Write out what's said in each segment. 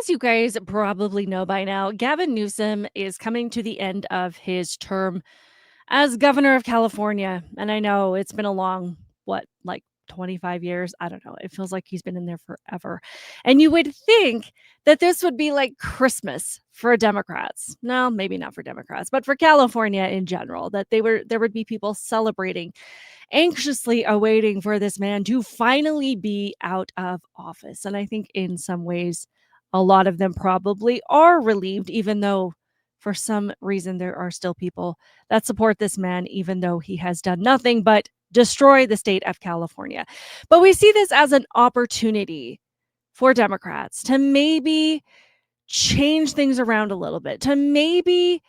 As you guys probably know by now, Gavin Newsom is coming to the end of his term as governor of California. And I know it's been a long, 25 years? I don't know. It feels like he's been in there forever. And you would think that this would be like Christmas for Democrats. No, maybe not for Democrats, but for California in general, that there would be people celebrating, anxiously awaiting for this man to finally be out of office. And I think in some ways, a lot of them probably are relieved, even though for some reason there are still people that support this man, even though he has done nothing but destroy the state of California. But we see this as an opportunity for Democrats to maybe change things around a little bit, to maybe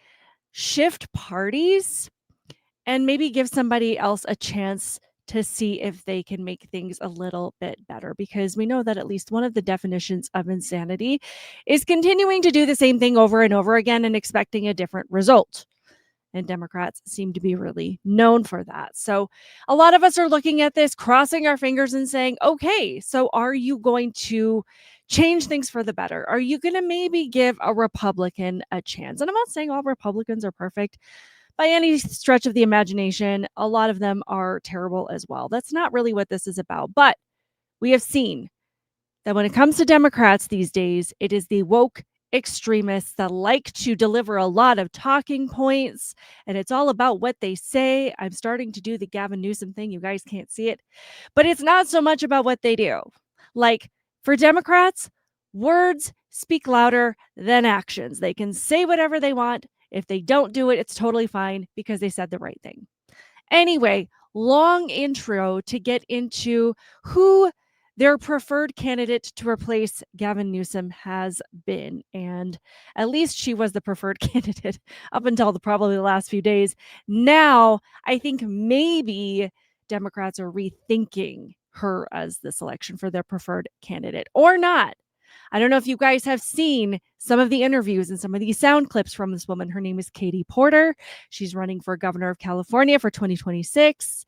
shift parties and maybe give somebody else a chance to see if they can make things a little bit better, because we know that at least one of the definitions of insanity is continuing to do the same thing over and over again and expecting a different result. And Democrats seem to be really known for that. So a lot of us are looking at this, crossing our fingers and saying, okay, so are you going to change things for the better? Are you going to maybe give a Republican a chance? And I'm not saying all Republicans are perfect by any stretch of the imagination. A lot of them are terrible as well. That's not really what this is about. But we have seen that when it comes to Democrats these days, it is the woke extremists that like to deliver a lot of talking points, and it's all about what they say. I'm starting to do the Gavin Newsom thing. You guys can't see it, but it's not so much about what they do. Like for Democrats, words speak louder than actions. They can say whatever they want. If they don't do it, it's totally fine because they said the right thing. Anyway, long intro to get into who their preferred candidate to replace Gavin Newsom has been. And at least she was the preferred candidate up until probably the last few days. Now, I think maybe Democrats are rethinking her as the selection for their preferred candidate or not. I don't know if you guys have seen some of the interviews and some of these sound clips from this woman. Her name is Katie Porter. She's running for governor of California for 2026.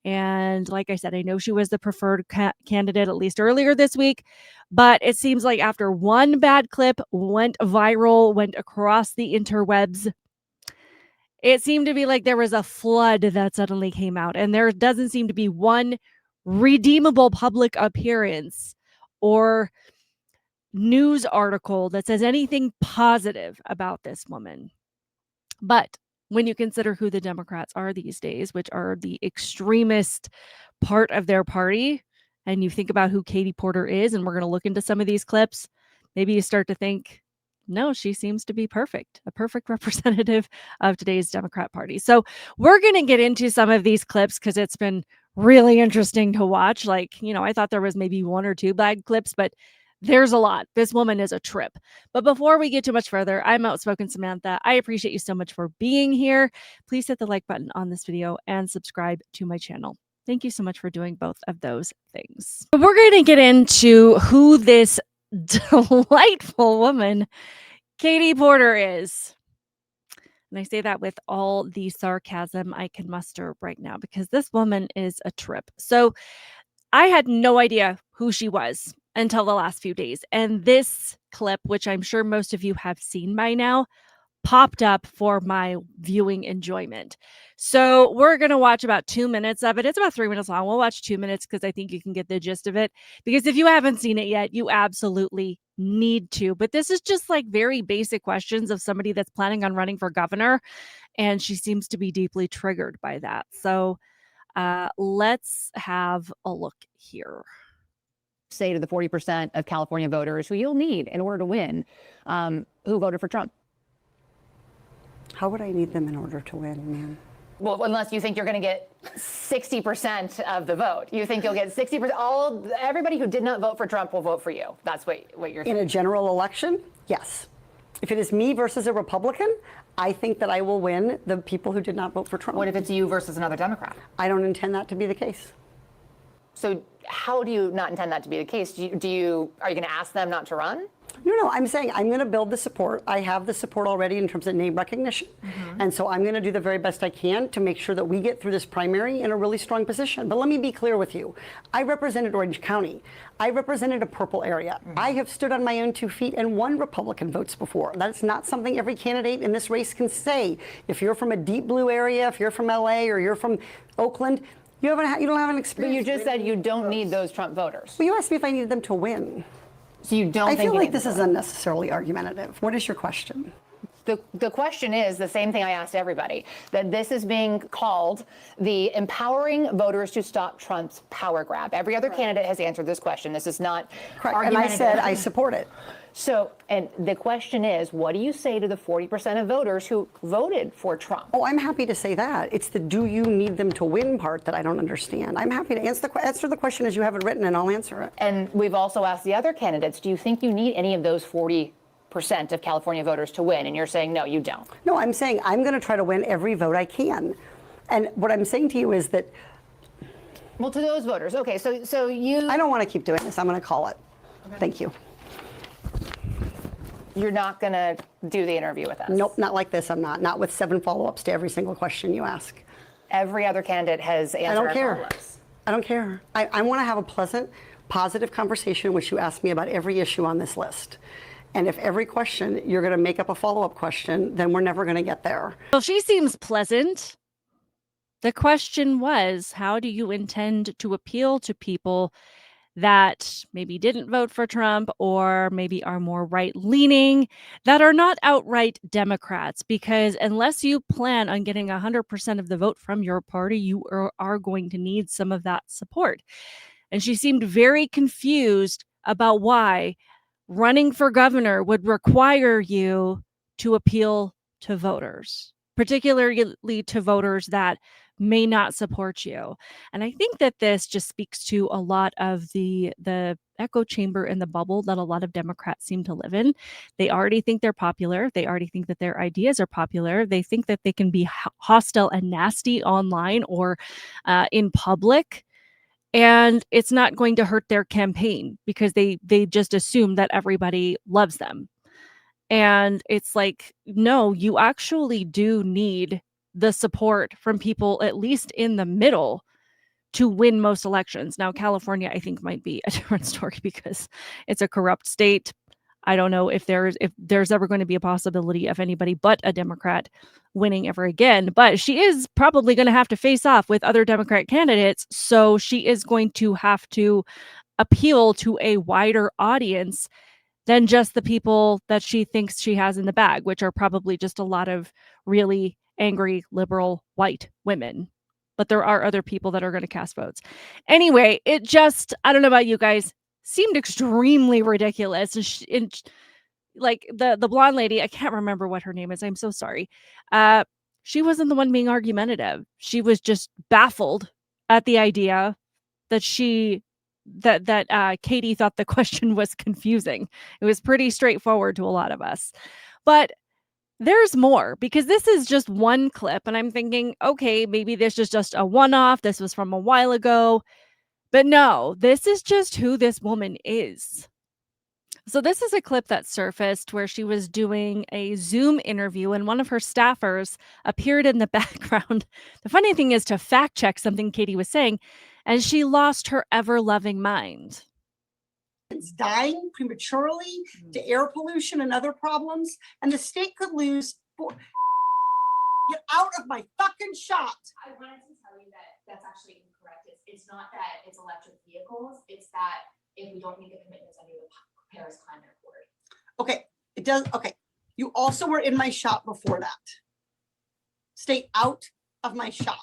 And like I said, I know she was the preferred candidate at least earlier this week, but it seems like after one bad clip went viral, went across the interwebs, it seemed to be like there was a flood that suddenly came out, and there doesn't seem to be one redeemable public appearance or news article that says anything positive about this woman. But when you consider who the Democrats are these days, which are the extremist part of their party, and you think about who Katie Porter is, and we're going to look into some of these clips, maybe you start to think, no, she seems to be perfect, a perfect representative of today's Democrat Party. So we're going to get into some of these clips because it's been really interesting to watch. Like, I thought there was maybe one or two bad clips, but there's a lot. This woman is a trip. But before we get too much further, I'm Outspoken Samantha. I appreciate you so much for being here. Please hit the like button on this video and subscribe to my channel. Thank you so much for doing both of those things. But we're going to get into who this delightful woman, Katie Porter, is. And I say that with all the sarcasm I can muster right now because this woman is a trip. So I had no idea who she was until the last few days. And this clip, which I'm sure most of you have seen by now, popped up for my viewing enjoyment. So we're going to watch about 2 minutes of it. It's about 3 minutes long. We'll watch 2 minutes because I think you can get the gist of it. Because if you haven't seen it yet, you absolutely need to. But this is just like very basic questions of somebody that's planning on running for governor. And she seems to be deeply triggered by that. So let's have a look here. Say to the 40% of California voters who you'll need in order to win, who voted for Trump? How would I need them in order to win, man? Well, unless you think you're going to get 60% of the vote. You think you'll get 60%. Everybody who did not vote for Trump will vote for you. That's what you're saying. In a general election, yes. If it is me versus a Republican, I think that I will win the people who did not vote for Trump. What if it's you versus another Democrat? I don't intend that to be the case. So how do you not intend that to be the case? Are you going to ask them not to run? No, I'm saying I'm going to build the support. I have the support already in terms of name recognition. And so I'm going to do the very best I can to make sure that we get through this primary in a really strong position. But let me be clear with you. I represented Orange County. I represented a purple area. I have stood on my own 2 feet and won Republican votes before. That's not something every candidate in this race can say. If you're from a deep blue area, if you're from LA or you're from Oakland, you don't have an experience. But you just said you don't need those Trump voters. Well, you asked me if I needed them to win. So you don't I think feel you like need this them is to win. unnecessarily argumentative. What is your question? The question is the same thing I asked everybody, that this is being called the empowering voters to stop Trump's power grab. Every other candidate has answered this question. This is not Correct. And I argumentative. said I support it. So, and the question is, what do you say to the 40% of voters who voted for Trump? Oh, I'm happy to say that. It's the do you need them to win part that I don't understand. I'm happy to answer the question as you have it written, and I'll answer it. And we've also asked the other candidates, do you think you need any of those 40% of California voters to win? And you're saying, no, you don't. No, I'm saying I'm going to try to win every vote I can. And what I'm saying to you is that Well, to those voters, okay, so you... I don't want to keep doing this. I'm going to call it. Okay. Thank you. You're not going to do the interview with us? Nope, not like this. I'm not. Not with 7 follow-ups to every single question you ask. Every other candidate has answered I don't our care. follow-ups. I don't care. I want to have a pleasant, positive conversation in which you ask me about every issue on this list. And if every question you're going to make up a follow-up question, then we're never going to get there. Well, she seems pleasant. The question was, how do you intend to appeal to people that maybe didn't vote for Trump or maybe are more right-leaning, that are not outright Democrats? Because unless you plan on getting 100% of the vote from your party, you are going to need some of that support. And she seemed very confused about why running for governor would require you to appeal to voters, particularly to voters that may not support you. And I think that this just speaks to a lot of the echo chamber and the bubble that a lot of Democrats seem to live in. They already think they're popular. They already think that their ideas are popular. They think that they can be hostile and nasty online or in public. And it's not going to hurt their campaign because they just assume that everybody loves them. And it's like, no, you actually do need the support from people, at least in the middle, to win most elections. Now, California, I think, might be a different story because it's a corrupt state. I don't know if there's ever going to be a possibility of anybody but a Democrat winning ever again. But she is probably going to have to face off with other Democrat candidates. So she is going to have to appeal to a wider audience than just the people that she thinks she has in the bag, which are probably just a lot of really angry, liberal, white women. But there are other people that are going to cast votes. Anyway, it just, I don't know about you guys, seemed extremely ridiculous. And like the blonde lady, I can't remember what her name is. I'm so sorry. She wasn't the one being argumentative. She was just baffled at the idea that Katie thought the question was confusing. It was pretty straightforward to a lot of us. But there's more, because this is just one clip and I'm thinking, okay, maybe this is just a one-off. This was from a while ago. But no, this is just who this woman is. So this is a clip that surfaced where she was doing a Zoom interview and one of her staffers appeared in the background. The funny thing is to fact check something Katie was saying, and she lost her ever-loving mind. It's dying prematurely to air pollution and other problems, and the state could lose. Get out of my fucking shot. I wanted to tell you that that's actually incorrect. It's not that it's electric vehicles. It's that if we don't make the commitments under the Paris Climate Accord. Okay, it does. Okay, you also were in my shot before that. Stay out of my shot.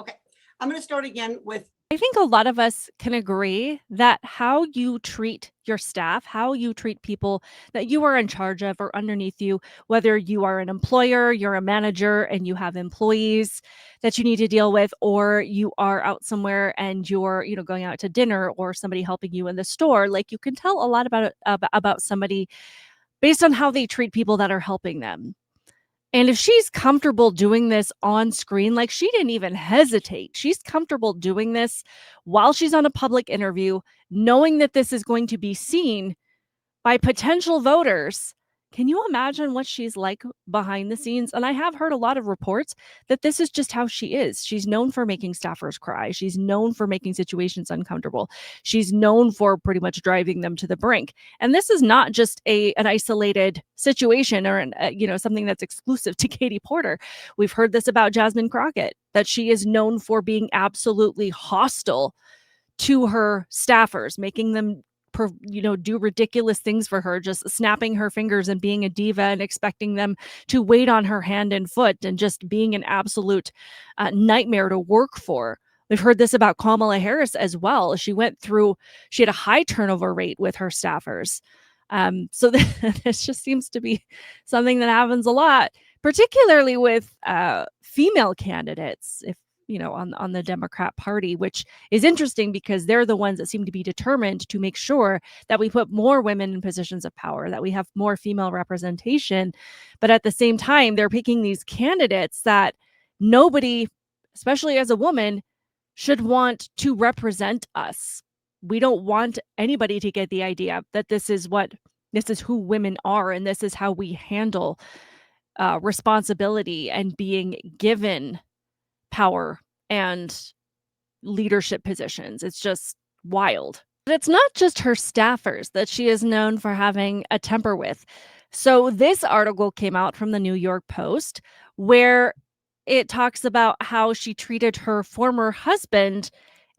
Okay, I'm going to start again with. I think a lot of us can agree that how you treat your staff, how you treat people that you are in charge of or underneath you, whether you are an employer, you're a manager and you have employees that you need to deal with, or you are out somewhere and you're, going out to dinner or somebody helping you in the store, like you can tell a lot about somebody based on how they treat people that are helping them. And if she's comfortable doing this on screen, like she didn't even hesitate. She's comfortable doing this while she's on a public interview, knowing that this is going to be seen by potential voters. Can you imagine what she's like behind the scenes? And I have heard a lot of reports that this is just how she is. She's known for making staffers cry. She's known for making situations uncomfortable. She's known for pretty much driving them to the brink. And this is not just an isolated situation or something that's exclusive to Katie Porter. We've heard this about Jasmine Crockett, that she is known for being absolutely hostile to her staffers, making them do ridiculous things for her, just snapping her fingers and being a diva and expecting them to wait on her hand and foot and just being an absolute nightmare to work for. We've heard this about Kamala Harris as well. She had a high turnover rate with her staffers. So this just seems to be something that happens a lot, particularly with female candidates, on the Democrat Party, which is interesting because they're the ones that seem to be determined to make sure that we put more women in positions of power, that we have more female representation. But at the same time, they're picking these candidates that nobody, especially as a woman, should want to represent us. We don't want anybody to get the idea that this is who women are, and this is how we handle responsibility and being given power and leadership positions. It's just wild. But it's not just her staffers that she is known for having a temper with. So this article came out from the New York Post where it talks about how she treated her former husband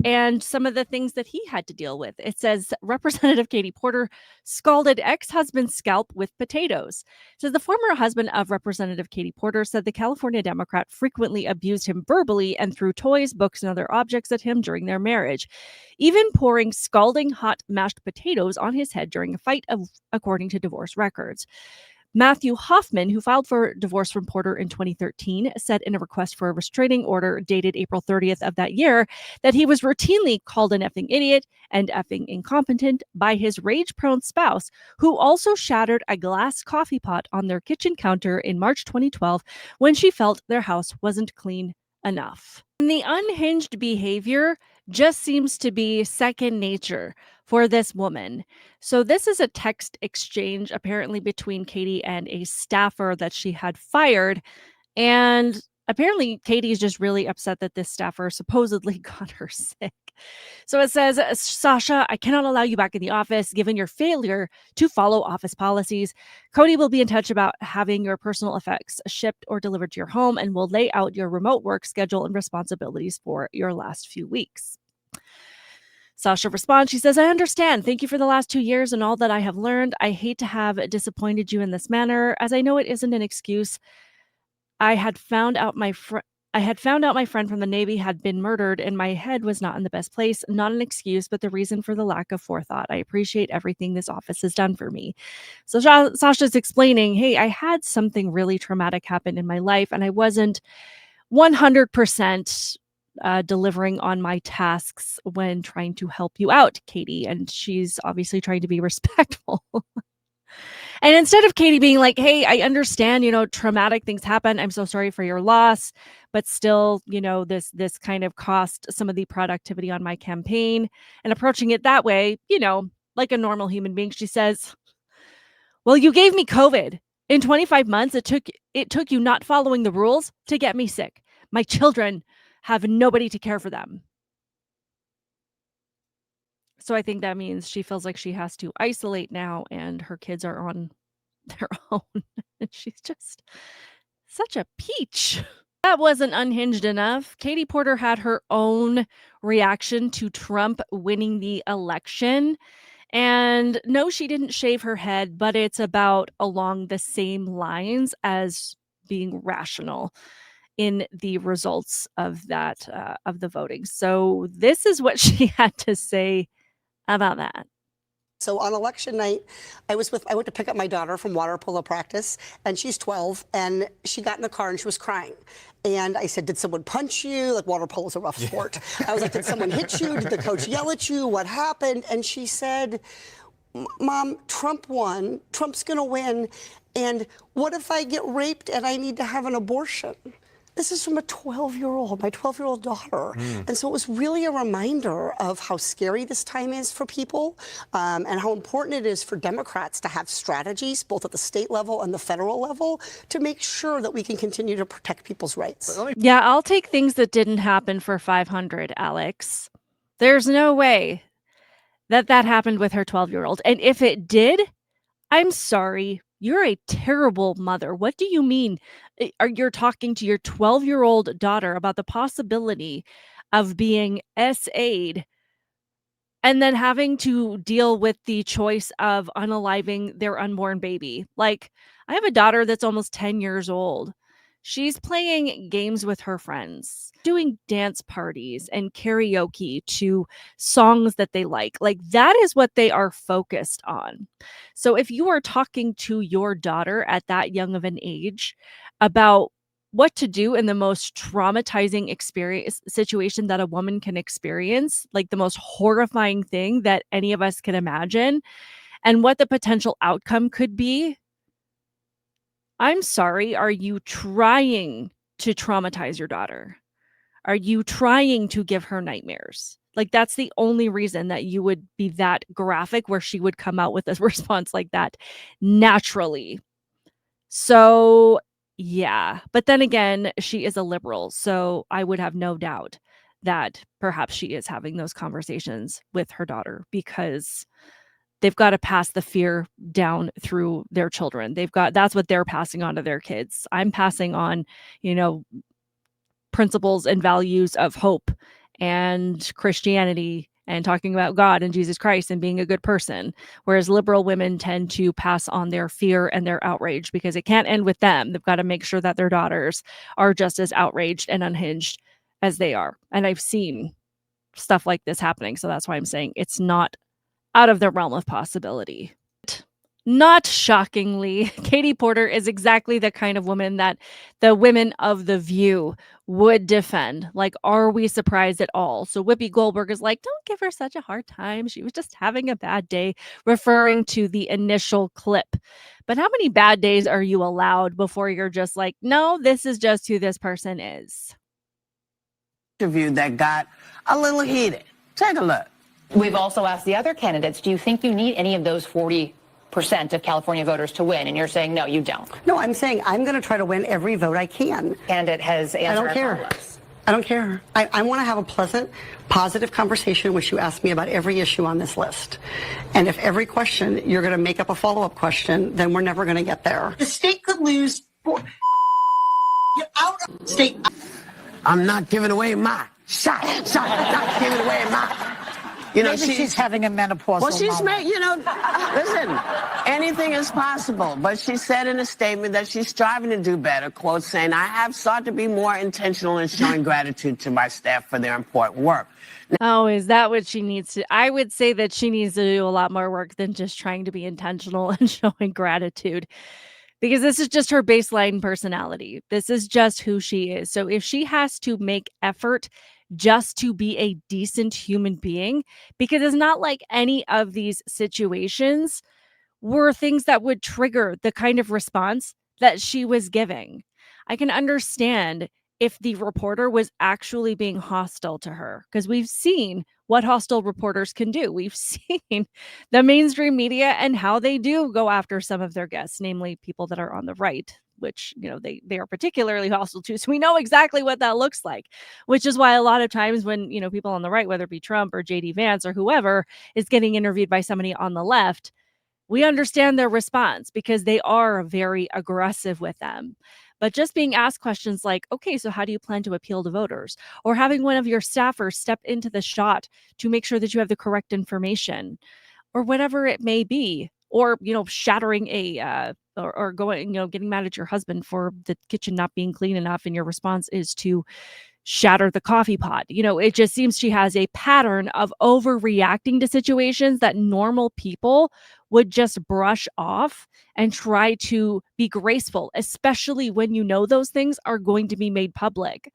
and some of the things that he had to deal with. It says Representative Katie Porter scalded ex-husband's scalp with potatoes. It says the former husband of Representative Katie Porter said the California Democrat frequently abused him verbally and threw toys, books, and other objects at him during their marriage, even pouring scalding hot mashed potatoes on his head during a fight, according to divorce records. Matthew Hoffman, who filed for divorce from Porter in 2013, said in a request for a restraining order dated April 30th of that year that he was routinely called an effing idiot and effing incompetent by his rage-prone spouse, who also shattered a glass coffee pot on their kitchen counter in March 2012 when she felt their house wasn't clean enough. And the unhinged behavior just seems to be second nature for this woman. So this is a text exchange apparently between Katie and a staffer that she had fired. And apparently Katie is just really upset that this staffer supposedly got her sick. So it says, Sasha, I cannot allow you back in the office given your failure to follow office policies. Cody will be in touch about having your personal effects shipped or delivered to your home and will lay out your remote work schedule and responsibilities for your last few weeks. Sasha responds, she says, I understand. Thank you for the last 2 years and all that I have learned. I hate to have disappointed you in this manner, as I know it isn't an excuse. I had found out my friend from the Navy had been murdered and my head was not in the best place. Not an excuse, but the reason for the lack of forethought. I appreciate everything this office has done for me. So Sasha's explaining, hey, I had something really traumatic happen in my life and I wasn't 100% delivering on my tasks when trying to help you out, Katie. And she's obviously trying to be respectful. And instead of Katie being like, hey, I understand, traumatic things happen. I'm so sorry for your loss. But still, this kind of cost some of the productivity on my campaign, and approaching it that way, like a normal human being, she says, well, you gave me COVID. In 25 months, it took you not following the rules to get me sick. My children have nobody to care for them. So I think that means she feels like she has to isolate now and her kids are on their own. And she's just such a peach. That wasn't unhinged enough. Katie Porter had her own reaction to Trump winning the election. And no, she didn't shave her head, but it's about along the same lines as being rational in the results of that, of the voting. So this is what she had to say about that. So on election night, I went to pick up my daughter from water polo practice, and she's 12, and she got in the car and she was crying. And I said, did someone punch you? Like, water polo is a rough sport. I was like, did someone hit you? Did the coach yell at you? What happened? And she said, Mom, Trump won. Trump's going to win. And what if I get raped and I need to have an abortion? This is from a 12-year-old, my 12-year-old daughter. And so it was really a reminder of how scary this time is for people, and how important it is for Democrats to have strategies, both at the state level and the federal level, to make sure that we can continue to protect people's rights. Yeah, I'll take things that didn't happen for 500, Alex. There's no way that happened with her 12-year-old. And if it did, I'm sorry. You're a terrible mother. What do you mean? You're talking to your 12-year-old daughter about the possibility of being SA'd and then having to deal with the choice of unaliving their unborn baby. Like, I have a daughter that's almost 10 years old. She's playing games with her friends, doing dance parties and karaoke to songs that they like. Like, that is what they are focused on. So if you are talking to your daughter at that young of an age about what to do in the most traumatizing experience situation that a woman can experience, like the most horrifying thing that any of us can imagine, and what the potential outcome could be, I'm sorry, are you trying to traumatize your daughter? Are you trying to give her nightmares? Like, that's the only reason that you would be that graphic where she would come out with a response like that naturally. So, yeah. But then again, she is a liberal. So I would have no doubt that perhaps she is having those conversations with her daughter because they've got to pass the fear down through their children. That's what they're passing on to their kids. I'm passing on, principles and values of hope and Christianity and talking about God and Jesus Christ and being a good person. Whereas liberal women tend to pass on their fear and their outrage because it can't end with them. They've got to make sure that their daughters are just as outraged and unhinged as they are. And I've seen stuff like this happening. So that's why I'm saying it's not out of the realm of possibility. Not shockingly, Katie Porter is exactly the kind of woman that the women of The View would defend. Like, are we surprised at all? So Whoopi Goldberg is like, don't give her such a hard time. She was just having a bad day, referring to the initial clip. But how many bad days are you allowed before you're just like, no, this is just who this person is? Interview that got a little heated. Take a look. We've also asked the other candidates, do you think you need any of those 40% of California voters to win? And you're saying, no, you don't. No, I'm saying I'm going to try to win every vote I can. Candidate has answered. I don't care. I don't care. I want to have a pleasant, positive conversation in which you ask me about every issue on this list. And if every question you're going to make up a follow-up question, then we're never going to get there. The state could lose. Get out of state. I'm not giving away my shot. Not giving away my. Maybe she's having a menopausal Well, she's moment. listen, anything is possible. But she said in a statement that she's striving to do better, quote, saying, I have sought to be more intentional in showing gratitude to my staff for their important work. Oh, is that what she needs to? I would say that she needs to do a lot more work than just trying to be intentional and showing gratitude. Because this is just her baseline personality. This is just who she is. So if she has to make effort just to be a decent human being, because it's not like any of these situations were things that would trigger the kind of response that she was giving. I can understand if the reporter was actually being hostile to her, because we've seen what hostile reporters can do. We've seen the mainstream media and how they do go after some of their guests, namely people that are on the right, which, they are particularly hostile to. So we know exactly what that looks like, which is why a lot of times when, people on the right, whether it be Trump or JD Vance or whoever is getting interviewed by somebody on the left, we understand their response because they are very aggressive with them. But just being asked questions like, okay, so how do you plan to appeal to voters? Or having one of your staffers step into the shot to make sure that you have the correct information or whatever it may be. Or, shattering or going, getting mad at your husband for the kitchen not being clean enough. And your response is to shatter the coffee pot. It just seems she has a pattern of overreacting to situations that normal people would just brush off and try to be graceful, especially when those things are going to be made public.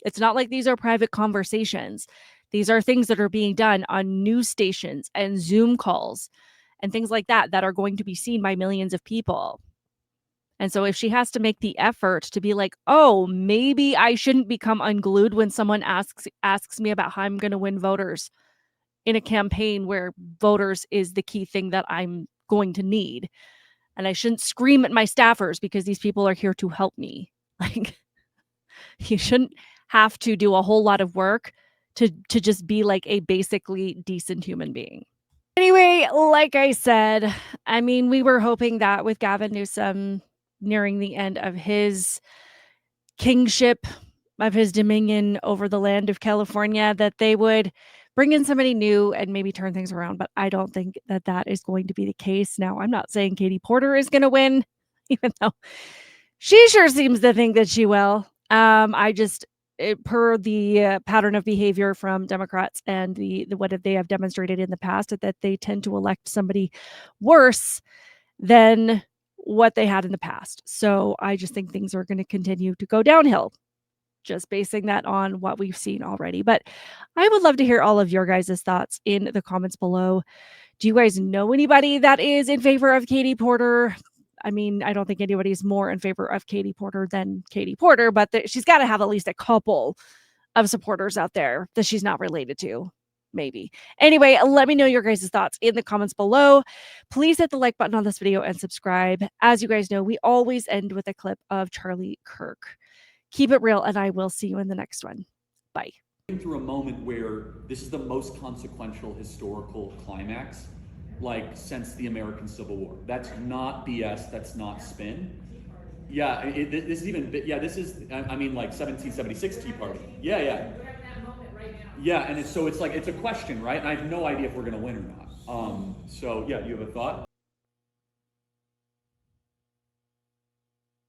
It's not like these are private conversations. These are things that are being done on news stations and Zoom calls and things like that are going to be seen by millions of people. And so if she has to make the effort to be like, oh, maybe I shouldn't become unglued when someone asks me about how I'm going to win voters in a campaign where voters is the key thing that I'm going to need. And I shouldn't scream at my staffers because these people are here to help me. Like, you shouldn't have to do a whole lot of work to just be like a basically decent human being. Anyway, like I said, I mean, we were hoping that with Gavin Newsom nearing the end of his kingship, of his dominion over the land of California, that they would bring in somebody new and maybe turn things around. But I don't think that that is going to be the case. Now, I'm not saying Katie Porter is going to win, even though she sure seems to think that she will. Per the pattern of behavior from Democrats and the what they have demonstrated in the past, that they tend to elect somebody worse than what they had in the past. So I just think things are going to continue to go downhill, just basing that on what we've seen already. But I would love to hear all of your guys' thoughts in the comments below. Do you guys know anybody that is in favor of Katie Porter? I mean, I don't think anybody's more in favor of Katie Porter than Katie Porter, but she's got to have at least a couple of supporters out there that she's not related to. Maybe. Anyway, let me know your guys' thoughts in the comments below. Please hit the like button on this video and subscribe. As you guys know, we always end with a clip of Charlie Kirk. Keep it real, and I will see you in the next one. Bye. Through a moment where this is the most consequential historical climax, like, since the American Civil War. That's not BS. That's not spin. Yeah, this is even. Yeah, this is. I mean, like 1776 Tea Party. Yeah, yeah. Yeah, and it's like it's a question, right? And I have no idea if we're gonna win or not. So yeah, you have a thought?